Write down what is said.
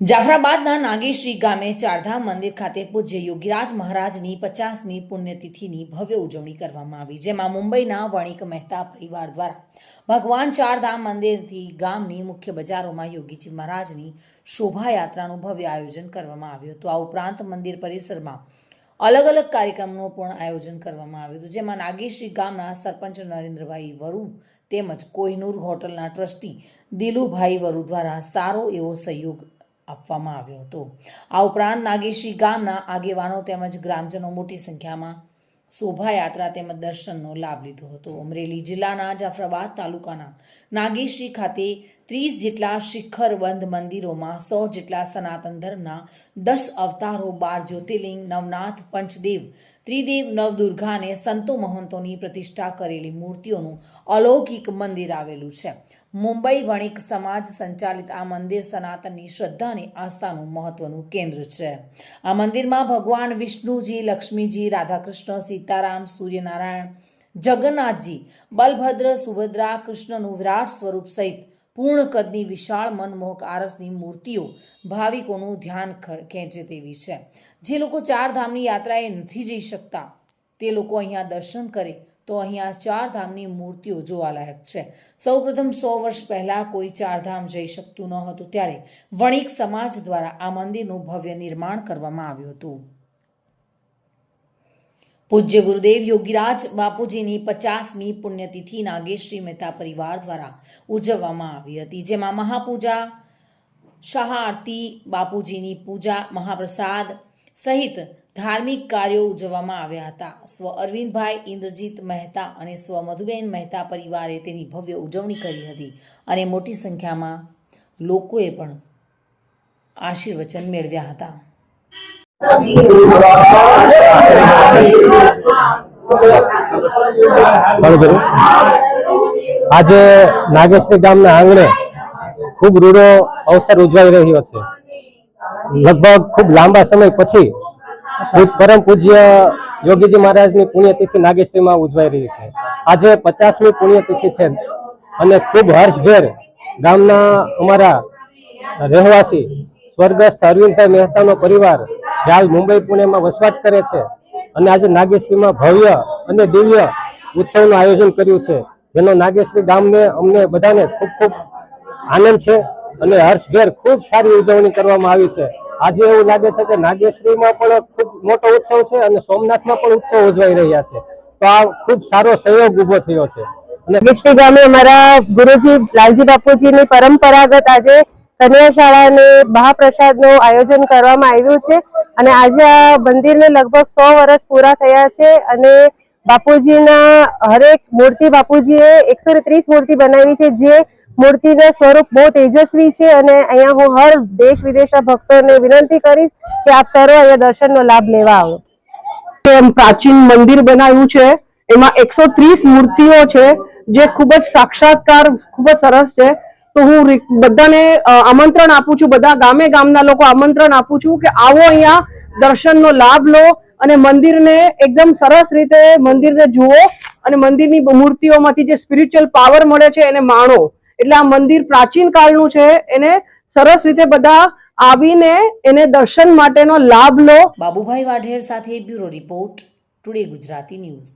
જાફરાબાદના નાગેશ્રી ગામે ચારધામ મંદિર ખાતે પૂજ્ય યોગીરાજ મહારાજની 50મી પુણ્યતિથિની ભવ્ય ઉજવણી કરવામાં આવી, જેમાં મુંબઈના વણિક મહેતા પરિવાર દ્વારા ભગવાન ચારધામ મંદિરથી ગામની મુખ્ય બજારોમાં યોગીજી મહારાજની શોભાયાત્રાનું ભવ્ય આયોજન કરવામાં આવ્યું હતું। આ ઉપરાંત મંદિર પરિસરમાં અલગ અલગ કાર્યક્રમનું પણ આયોજન કરવામાં આવ્યું હતું, જેમાં નાગેશ્રી ગામના સરપંચ નરેન્દ્રભાઈ વરુ તેમજ કોહિનૂર હોટલના ટ્રસ્ટી દિલુભાઈ વરુ દ્વારા સારો એવો સહયોગ આપવામાં આવ્યો હતો। આ ઉપરાંત નાગેશ્રી ગામના આગેવાનો તેમજ ગ્રામજનો મોટી સંખ્યામાં શોભાયાત્રા તેમજ દર્શનનો લાભ લીધો હતો। અમરેલી જિલ્લાના જાફરાબાદ તાલુકાના નાગેશ્રી ખાતે 30 જેટલા શિખરબંધ મંદિરોમાં 100 જેટલા સનાતન ધર્મના 10 અવતારો, 12 જ્યોતિર્લિંગ, નવનાથ, પંચદેવ, ત્રિદેવ, નવદુર્ગા અને સંતો મહંતોની પ્રતિષ્ઠા કરેલી મૂર્તિઓનું અલૌકિક મંદિર આવેલું છે। મુંબઈ વણિક સમાજ સંચાલિત આ મંદિર સનાતનની શ્રદ્ધા અને આસ્થાનું મહત્વનું કેન્દ્ર છે। આ મંદિરમાં ભગવાન વિષ્ણુજી, લક્ષ્મીજી, રાધાકૃષ્ણ, સીતારામ, સૂર્યનારાયણ, જગન્નાથજી, બલભદ્ર, સુભદ્રા, કૃષ્ણનું વિરાટ સ્વરૂપ સહિત પૂર્ણ કદની વિશાળ મનમોહક આરસની મૂર્તિઓ ભાવિકોનું ધ્યાન ખેંચે તેવી છે। જે લોકો ચારધામની યાત્રાએ નથી જઈ શકતા તે લોકો અહીંયા દર્શન કરે તો અહીંયા ચારધામની મૂર્તિઓ જોવાલાયક છે। સૌપ્રથમ 100 વર્ષ પહેલા કોઈ ચારધામ જઈ શકતું ન હતું, ત્યારે વણિક સમાજ દ્વારા આ મંદિરનું ભવ્ય નિર્માણ કરવામાં આવ્યું હતું। પૂજ્ય ગુરુદેવ યોગીરાજ બાપુજીની 50મી પુણ્યતિથિ નાગેશ્રી મહેતા પરિવાર દ્વારા ઉજવવામાં આવી હતી, જેમાં મહાપૂજા, શાહ આરતી, બાપુજીની પૂજા, મહાપ્રસાદ સહિત ધાર્મિક કાર્યો ઉજવવામાં આવ્યા હતા। સ્વ અરવિંદભાઈ ઇન્દ્રજીત મહેતા અને સ્વ મધુબેન મહેતા પરિવારે તેની ભવ્ય ઉજવણી કરી હતી અને મોટી સંખ્યામાં લોકોએ પણ આશીર્વચન મેળવ્યા હતા। આજે નાગેશ્રી ગામના આંગણે ખૂબ રૂડો અવસર ઉજવાઈ રહ્યો છે। લગભગ ખૂબ લાંબા સમય પછી પરમ પૂજ્ય યોગીજી મહારાજની પુણ્યતિથિ નાગેશ્રીમાં ઉજવાઈ રહી છે। આજે 50મી પુણ્યતિથિ છે અને ખૂબ હર્ષભેર ગામના અમારા રહેવાસી સ્વર્ગસ્થ અરવિંદભાઈ મહેતાનો પરિવાર જે હાલ મુંબઈ પુણેમાં વસવાટ કરે છે અને આજે નાગેશ્રીમાં ભવ્ય અને દિવ્ય ઉત્સવનું આયોજન કર્યું છે, જેનો નાગેશ્રી ગામને અમને બધાને ખૂબ ખૂબ આનંદ છે અને હર્ષભેર ખૂબ સારી ઉજવણી કરવામાં આવી છે। આજે એવું લાગે છે કે નાગેશ્રીમાં પણ ખૂબ મોટો ઉત્સવ છે અને સોમનાથમાં પણ ઉત્સવ ઉજવાઈ રહ્યા છે, તો આ ખૂબ સારો સહયોગ ઉભો થયો છે। અને નાગેશ્રી ગામે અમારા ગુરુજી લાલજી બાપુજીની પરંપરાગત આજે કન્યા શાળાને મહાપ્રસાદનું આયોજન કરવામાં આવ્યું છે અને આજે આ મંદિરને લગભગ 100 વર્ષ પૂરા થયા છે અને બાપુજીના હરેક મૂર્તિ બાપુજીએ 130 મૂર્તિ બનાવી છે, જે મૂર્તિનું સ્વરૂપ બહુ તેજસ્વી છે અને અહીંયા હું હર દેશ વિદેશના ભક્તોને વિનંતી કરીશ કે આપ સર્વ અહીંયા દર્શનનો લાભ લેવા આવો। પ્રાચીન મંદિર બનાવ્યું છે, એમાં 130 મૂર્તિઓ છે, જે ખૂબ જ સાક્ષાત્કાર ખૂબ જ સરસ છે। તો હું બધાને આમંત્રણ આપું છું, બધા ગામના લોકો આમંત્રણ આપું છું કે આવો અહીંયા દર્શનનો લાભ લો અને મંદિરને એકદમ સરસ રીતે મંદિરને જુઓ અને મંદિરની મૂર્તિઓમાંથી જે સ્પિરિચ્યુઅલ પાવર મળે છે એને માણો। એટલે આ મંદિર પ્રાચીન કાળનું છે, એને સરસ રીતે બધા આવીને એને દર્શન માટેનો લાભ લો। બાબુભાઈ વાઢેર સાથે bureau report, today Gujarati news.